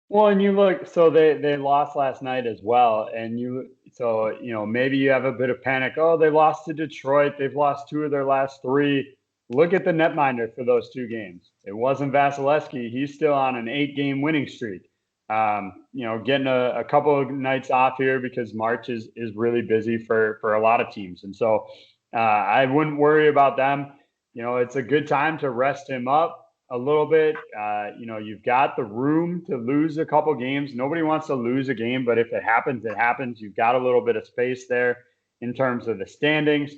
Well, and you look, so they lost last night as well, and maybe you have a bit of panic. Oh, they lost to Detroit. They've lost 2 of their last 3. Look at the netminder for those 2 games. It wasn't Vasilevsky. He's still on an 8-game winning streak. Getting a couple of nights off here because March is really busy for a lot of teams. And so I wouldn't worry about them. It's a good time to rest him up a little bit. You've got the room to lose a couple games. Nobody wants to lose a game, but if it happens, it happens. You've got a little bit of space there in terms of the standings.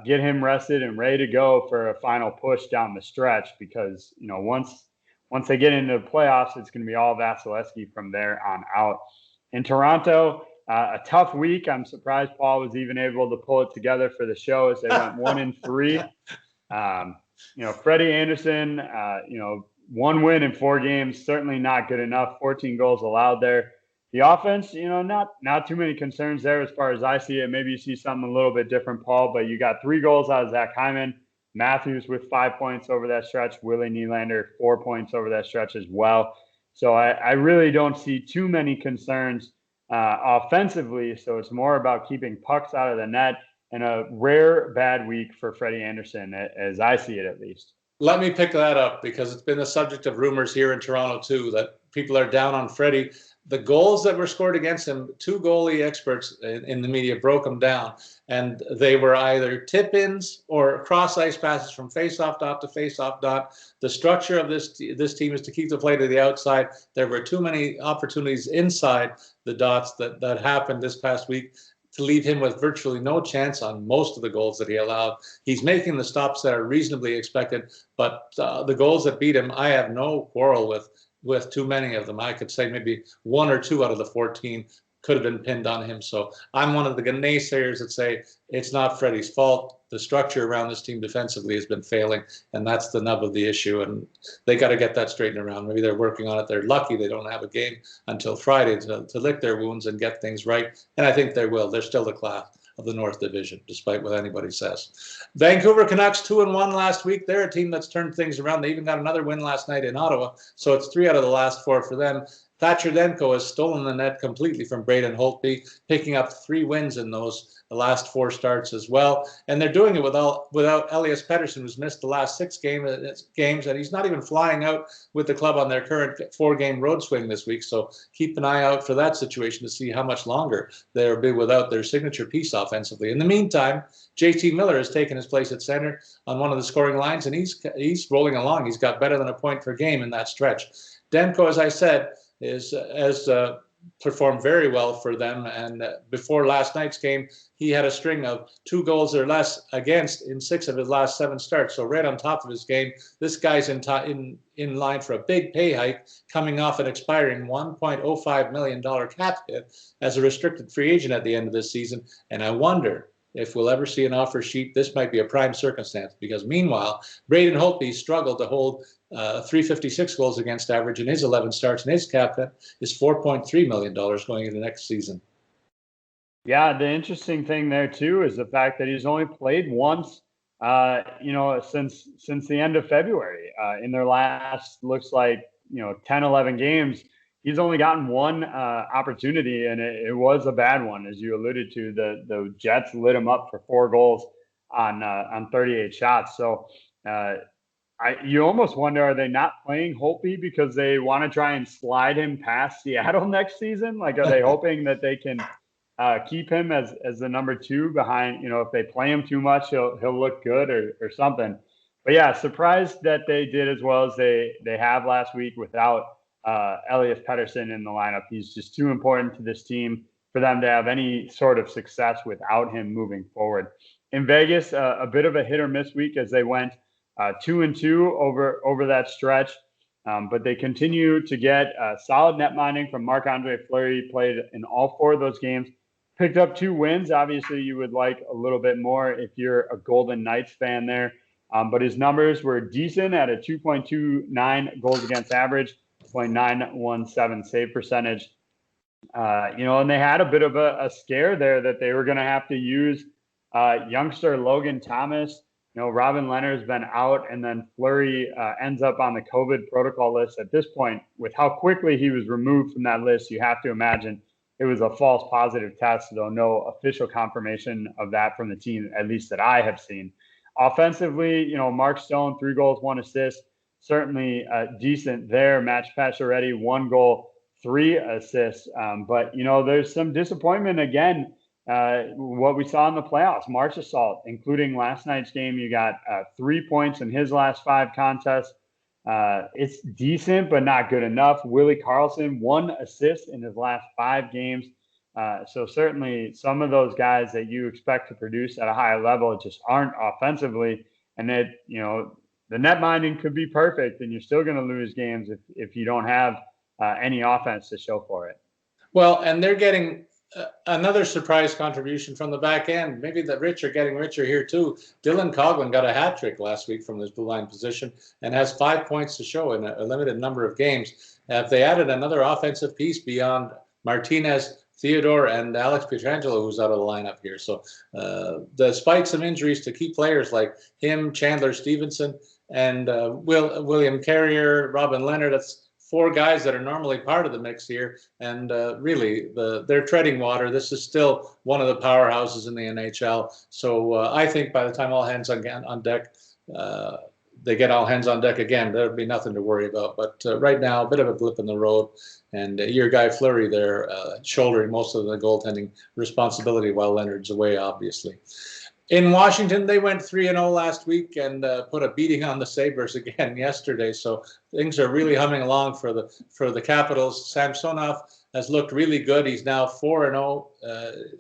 Get him rested and ready to go for a final push down the stretch, because once they get into the playoffs, it's going to be all Vasilevsky from there on out. In Toronto, a tough week. I'm surprised Paul was even able to pull it together for the show, as they went 1-3. Freddie Anderson, 1 win in 4 games, certainly not good enough. 14 goals allowed there. The offense, not too many concerns there as far as I see it. Maybe you see something a little bit different, Paul, but you got 3 goals out of Zach Hyman. Matthews with 5 points over that stretch. Willie Nylander, 4 points over that stretch as well. So I really don't see too many concerns offensively. So it's more about keeping pucks out of the net, and a rare bad week for Freddie Anderson, as I see it at least. Let me pick that up, because it's been the subject of rumors here in Toronto too, that people are down on Freddie. the goals that were scored against him, two goalie experts in the media broke them down, and they were either tip-ins or cross-ice passes from face-off dot to face-off dot. The structure of this team is to keep the play to the outside. There were too many opportunities inside the dots that happened this past week to leave him with virtually no chance on most of the goals that he allowed. He's making the stops that are reasonably expected, but the goals that beat him, I have no quarrel with too many of them. I could say maybe 1 or 2 out of the 14 could have been pinned on him. So I'm one of the naysayers that say it's not Freddie's fault. The structure around this team defensively has been failing, and that's the nub of the issue. And they got to get that straightened around. Maybe they're working on it. They're lucky they don't have a game until Friday to lick their wounds and get things right. And I think they will. They're still the class of the North Division, despite what anybody says. Vancouver Canucks 2-1 last week. They're a team that's turned things around. They even got another win last night in Ottawa. So it's 3 out of the last 4 for them. Patrik has stolen the net completely from Braden Holtby, picking up 3 wins in the last 4 starts as well. And they're doing it without Elias Pettersson, who's missed the last 6 games, and he's not even flying out with the club on their current 4-game road swing this week. So keep an eye out for that situation to see how much longer they'll be without their signature piece offensively. In the meantime, JT Miller has taken his place at center on one of the scoring lines, and he's rolling along. He's got better than a point per game in that stretch. Demko, as I said, has performed very well for them. And before last night's game, he had a string of 2 goals or less against in 6 of his last 7 starts. So right on top of his game, this guy's in line for a big pay hike, coming off an expiring $1.05 million cap hit as a restricted free agent at the end of this season. And I wonder if we'll ever see an offer sheet. This might be a prime circumstance, because meanwhile, Braden Holtby struggled to hold 356 goals against average in his 11 starts, and his cap hit is $4.3 million going into next season. Yeah, the interesting thing there too is the fact that he's only played once, since the end of February. In their last, looks like 10, 11 games, he's only gotten 1 opportunity, and it was a bad one, as you alluded to. The Jets lit him up for 4 goals on 38 shots. So you almost wonder, are they not playing Holtby because they want to try and slide him past Seattle next season? Like, are they hoping that they can keep him as the number 2 behind? If they play him too much, he'll look good or something. But yeah, surprised that they did as well as they have last week without Elias Pettersson in the lineup. He's just too important to this team for them to have any sort of success without him moving forward. In Vegas, a bit of a hit or miss week as they went 2-2 over that stretch. But they continue to get solid net minding from Marc-Andre Fleury. Played in all 4 of those games. Picked up 2 wins. Obviously, you would like a little bit more if you're a Golden Knights fan there. But his numbers were decent at a 2.29 goals against average, 0.917 save percentage. And they had a bit of a scare there that they were going to have to use youngster Logan Thomas. Robin Leonard's been out, and then Fleury ends up on the COVID protocol list. At this point, with how quickly he was removed from that list, you have to imagine it was a false positive test, though no official confirmation of that from the team, at least that I have seen. Offensively, Mark Stone, 3 goals, 1 assist, certainly decent there. Match Pacioretty, 1 goal, 3 assists. But there's some disappointment again. What we saw in the playoffs, March Assault, including last night's game, you got 3 points in his last 5 contests. It's decent, but not good enough. Willie Karlsson, 1 assist in his last 5 games. So certainly some of those guys that you expect to produce at a higher level just aren't offensively. And that, the net minding could be perfect, and you're still going to lose games if you don't have any offense to show for it. Well, and they're getting another surprise contribution from the back end. Maybe the rich are getting richer here too. Dylan Coghlan got a hat trick last week from his blue line position and has 5 points to show in a limited number of games. If they added another offensive piece beyond Martinez, Theodore, and Alex Pietrangelo, who's out of the lineup here. So despite some injuries to key players like him, Chandler Stevenson, and William Carrier, Robin Leonard, that's 4 guys that are normally part of the mix here, and really they're treading water. This is still one of the powerhouses in the NHL. So I think by the time all hands on deck, they get all hands on deck again, there'd be nothing to worry about. But right now, a bit of a blip in the road, and your guy Fleury there shouldering most of the goaltending responsibility while Leonard's away, obviously. In Washington, they went 3-0 last week and put a beating on the Sabres again yesterday. So things are really humming along for the Capitals. Samsonov has looked really good. He's now 4-0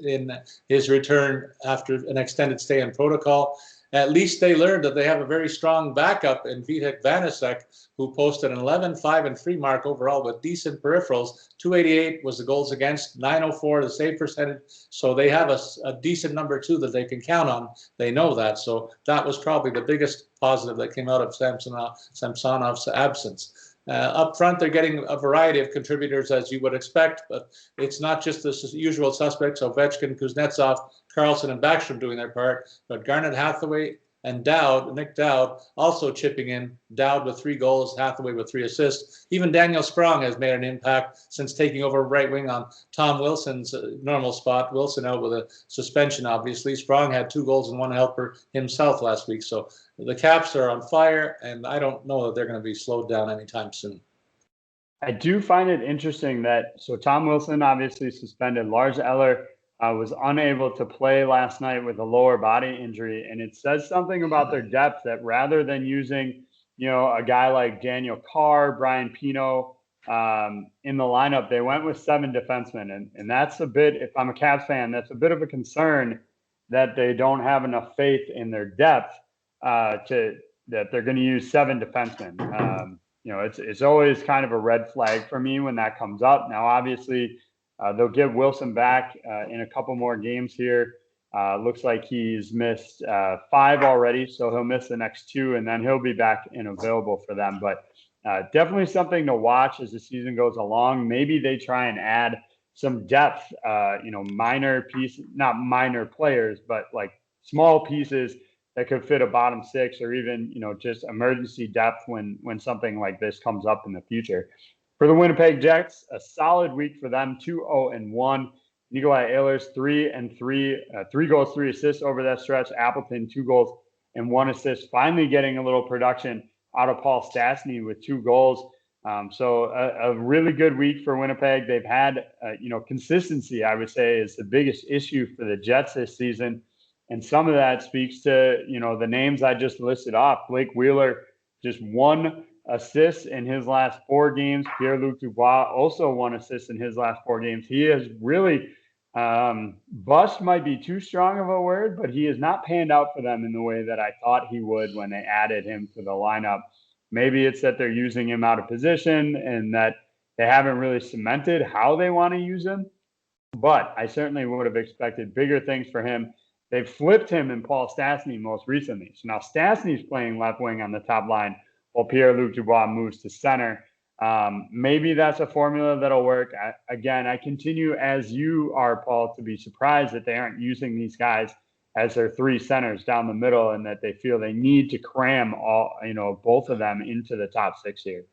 in his return after an extended stay in protocol. At least they learned that they have a very strong backup in Vitek Vanasek, who posted an 11-5-3 mark overall with decent peripherals. 288 was the goals against, 904 the save percentage. So they have a decent number two that they can count on. They know that. So that was probably the biggest positive that came out of Samsonov's absence. Up front, they're getting a variety of contributors, as you would expect, but it's not just the usual suspects, Ovechkin, Kuznetsov, Carlson, and Backstrom doing their part, but Garnet, Hathaway, and Nick Dowd, also chipping in. Dowd with 3 goals, Hathaway with 3 assists. Even Daniel Sprong has made an impact since taking over right wing on Tom Wilson's normal spot. Wilson out with a suspension, obviously. Sprong had 2 goals and 1 helper himself last week. So the Caps are on fire, and I don't know that they're going to be slowed down anytime soon. I do find it interesting that, so Tom Wilson obviously suspended. Lars Eller was unable to play last night with a lower body injury. And it says something about their depth that rather than using, a guy like Daniel Carr, Brian Pino in the lineup, they went with 7 defensemen. And that's a bit, if I'm a Caps fan, that's a bit of a concern that they don't have enough faith in their depth that they're going to use 7 defensemen. It's always kind of a red flag for me when that comes up. Now, obviously, they'll get Wilson back in a couple more games here. Looks like he's missed 5 already, so he'll miss the next 2, and then he'll be back and available for them. But definitely something to watch as the season goes along. Maybe they try and add some depth, minor pieces, not minor players, but like small pieces that could fit a bottom 6 or even, just emergency depth when something like this comes up in the future. For the Winnipeg Jets, a solid week for them, 2-0-1. Nikolai Ehlers, 3-3, 3 goals, 3 assists over that stretch. Appleton, 2 goals and 1 assist. Finally getting a little production out of Paul Stastny with 2 goals. So a really good week for Winnipeg. They've had, consistency, I would say, is the biggest issue for the Jets this season. And some of that speaks to, the names I just listed off. Blake Wheeler, just 1 assist in his last 4 games. Pierre Luc Dubois, also 1 assist in his last 4 games. He has really, bust might be too strong of a word, but he has not panned out for them in the way that I thought he would when they added him to the lineup. Maybe it's that they're using him out of position and that they haven't really cemented how they want to use him. But I certainly would have expected bigger things for him. They've flipped him and Paul Stastny most recently. So now Stastny's playing left wing on the top line while Pierre-Luc Dubois moves to center. Maybe that's a formula that'll work. I continue, as you are, Paul, to be surprised that they aren't using these guys as their 3 centers down the middle and that they feel they need to cram both of them into the top 6 here.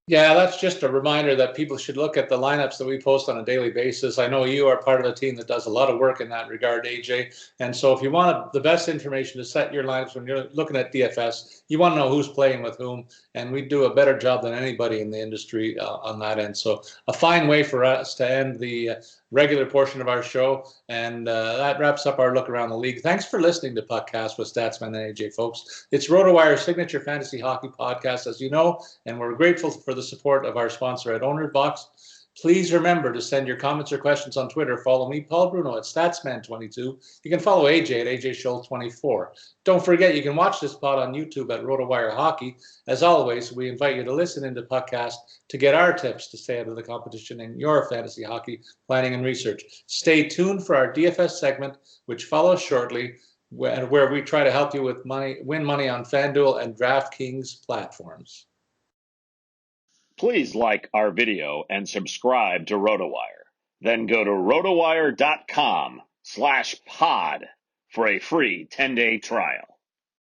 Yeah, that's just a reminder that people should look at the lineups that we post on a daily basis. I know you are part of a team that does a lot of work in that regard, AJ. And so if you want the best information to set your lineups when you're looking at DFS, you want to know who's playing with whom. And we do a better job than anybody in the industry on that end. So a fine way for us to end the regular portion of our show. And that wraps up our look around the league. Thanks for listening to PuckCast with Statsman and AJ, folks. It's RotoWire's signature fantasy hockey podcast, as you know, and we're grateful for the support of our sponsor at OwnerBox. Please remember to send your comments or questions on Twitter. Follow me, Paul Bruno, at Statsman22. You can follow AJ at AJSchultz24. Don't forget, you can watch this pod on YouTube at RotoWire Hockey. As always, we invite you to listen into PuckCast to get our tips to stay out of the competition in your fantasy hockey planning and research. Stay tuned for our DFS segment, which follows shortly, where we try to help you with win money on FanDuel and DraftKings platforms. Please like our video and subscribe to RotoWire. Then go to rotowire.com/pod for a free 10-day trial.